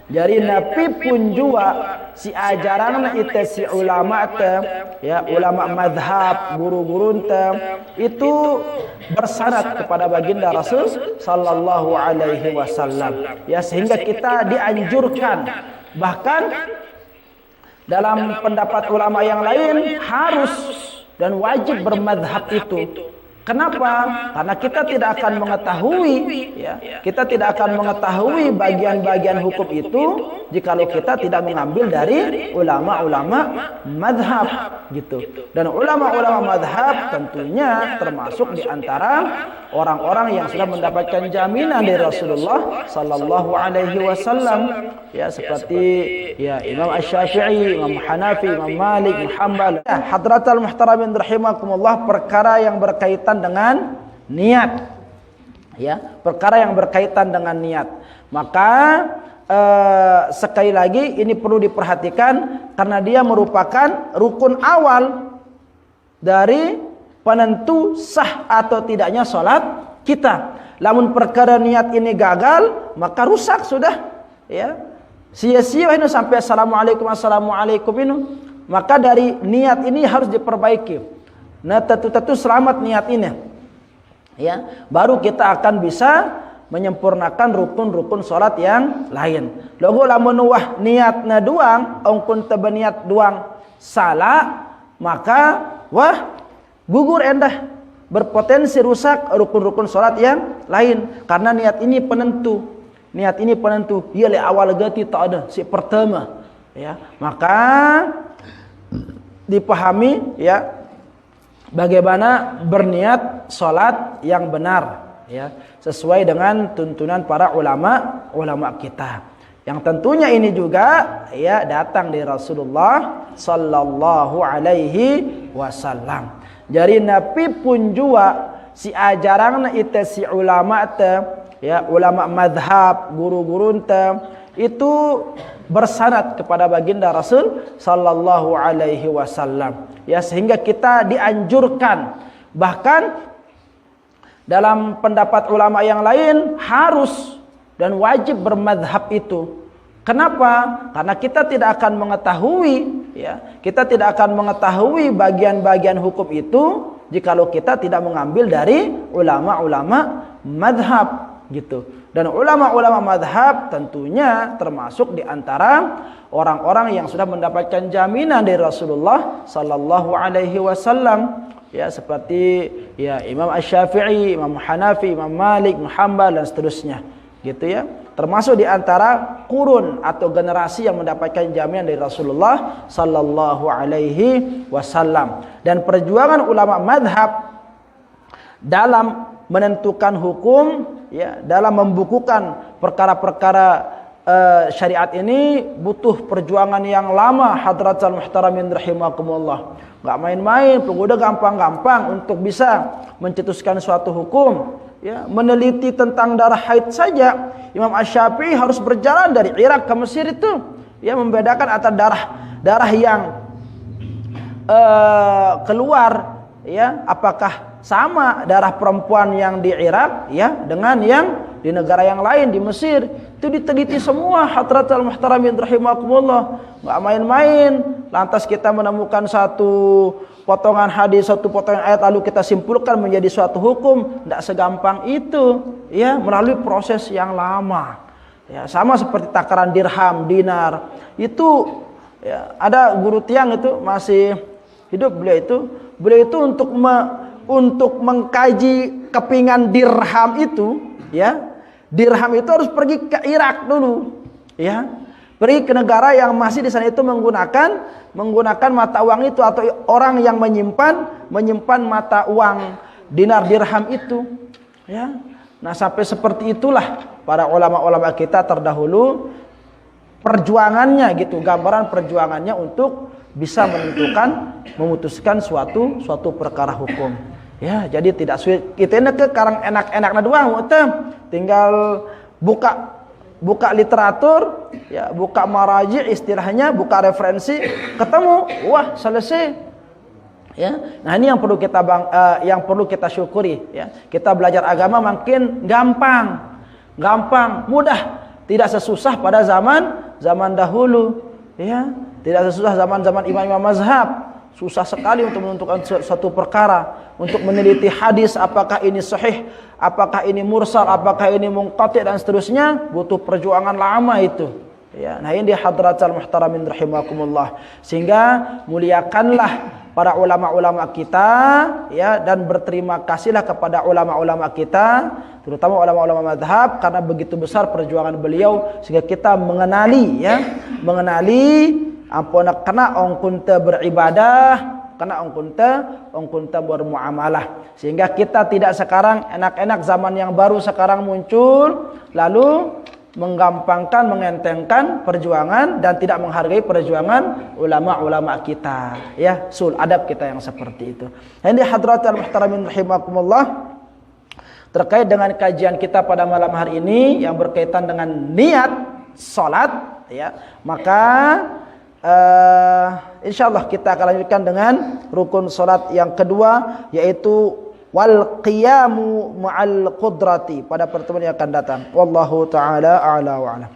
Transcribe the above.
Jadi napi pun jua si ajaran itu si ulama ya ulama madhab guru-guru itu bersanad kepada baginda Rasul sallallahu alaihi wasallam ya, sehingga kita dianjurkan, bahkan dalam pendapat ulama yang lain harus dan wajib bermadhab itu. Kenapa? Karena kita tidak akan mengetahui ya, kita tidak akan mengetahui bagian-bagian hukum itu jikalau kita tidak mengambil dari ulama-ulama madhab gitu. Dan ulama-ulama madhab tentunya termasuk di antara orang-orang yang sudah mendapatkan jaminan dari Rasulullah sallallahu alaihi wasallam ya, seperti ya Imam Asy-Syafi'i, Imam Hanafi, Imam Malik, Muhammad. Ya, hadratal muhtaramin rahimakumullah, perkara yang berkaitan dengan niat ya, perkara yang berkaitan dengan niat, maka sekali lagi ini perlu diperhatikan karena dia merupakan rukun awal dari penentu sah atau tidaknya sholat kita. Namun perkara niat ini gagal, maka rusak sudah ya, sia-sia ini sampai assalamualaikum ini. Maka dari niat ini harus diperbaiki. Nah, tentu selamat niat ini ya, baru kita akan bisa menyempurnakan rukun-rukun sholat yang lain. Lagu lamun wah niatna doang, ongkun tebeniat doang salah, maka wah gugur endah, berpotensi rusak rukun-rukun sholat yang lain. Karena niat ini penentu, niat ini penentu. Ia le awal gati tak ada si pertama ya, maka dipahami ya bagaimana berniat sholat yang benar ya, sesuai dengan tuntunan para ulama kita, yang tentunya ini juga ya datang dari Rasulullah sallallahu alaihi wasallam. Jadi napi pun jua si ajaran itu si ulama ya ulama madhab guru-guru itu bersanad kepada baginda Rasul sallallahu alaihi wasallam ya, sehingga kita dianjurkan, bahkan dalam pendapat ulama yang lain harus dan wajib bermadhab itu. Kenapa? Karena kita tidak akan mengetahui ya, kita tidak akan mengetahui bagian-bagian hukum itu jikalau kita tidak mengambil dari ulama-ulama madhab gitu. Dan ulama-ulama madhab tentunya termasuk di antara orang-orang yang sudah mendapatkan jaminan dari Rasulullah sallallahu alaihi wasallam ya, seperti ya Imam Asy-Syafi'i, Imam Hanafi, Imam Malik, Muhammad dan seterusnya gitu ya. Termasuk di antara kurun atau generasi yang mendapatkan jaminan dari Rasulullah sallallahu alaihi wasallam. Dan perjuangan ulama madhab dalam menentukan hukum ya, dalam membukukan perkara-perkara syariat ini butuh perjuangan yang lama. Hadratal muhtaramin rahimakumullah, enggak main-main, udah gampang-gampang untuk bisa mencetuskan suatu hukum ya. Meneliti tentang darah haid saja Imam Asy-Syafi'i harus berjalan dari Irak ke Mesir itu ya, membedakan antara darah yang keluar ya, apakah sama darah perempuan yang di Irak ya dengan yang di negara yang lain di Mesir. Itu diteliti semua hadratal muhtaramin rahimakumullah, enggak main-main. Lantas kita menemukan satu potongan hadis, satu potongan ayat lalu kita simpulkan menjadi suatu hukum, enggak segampang itu ya, melalui proses yang lama ya. Sama seperti takaran dirham, dinar itu ya, ada guru tiang itu masih hidup, beliau itu untuk mengkaji kepingan dirham itu ya, dirham itu harus pergi ke Irak dulu ya, pergi ke negara yang masih di sana itu menggunakan mata uang itu, atau orang yang menyimpan mata uang dinar dirham itu ya. Nah, sampai seperti itulah para ulama-ulama kita terdahulu perjuangannya gitu, gambaran perjuangannya untuk bisa memutuskan suatu perkara hukum ya. Jadi tidak sulit kita ini ke karang enak-enakna doang, tinggal buka literatur ya, buka maraji istilahnya, buka referensi, ketemu, wah selesai ya. Nah, ini yang perlu kita syukuri ya. Kita belajar agama makin gampang, mudah tidak sesusah pada zaman dahulu, ya. Tidak sesusah zaman-zaman imam-imam mazhab. Susah sekali untuk menentukan suatu perkara, untuk meneliti hadis apakah ini sahih, apakah ini mursal, apakah ini munqati' dan seterusnya, butuh perjuangan lama itu. Ya, nah ini hadratal muhtaramin rahimakumullah. Sehingga muliakanlah para ulama-ulama kita, ya, dan berterima kasihlah kepada ulama-ulama kita, terutama ulama-ulama mazhab, karena begitu besar perjuangan beliau sehingga kita mengenali, ya, ampun kena ong kunta beribadah, kena ong kunta bermuamalah. Sehingga kita tidak sekarang enak-enak zaman yang baru sekarang muncul lalu menggampangkan, mengentengkan perjuangan dan tidak menghargai perjuangan ulama-ulama kita, ya, sul adab kita yang seperti itu. Ini hadratul muhtaramin rahimakumullah, terkait dengan kajian kita pada malam hari ini yang berkaitan dengan niat salat, ya. Maka insyaallah kita akan lanjutkan dengan rukun salat yang kedua, yaitu wal qiyamu ma'al qudrati pada pertemuan yang akan datang. Wallahu taala a'la wa a'lam.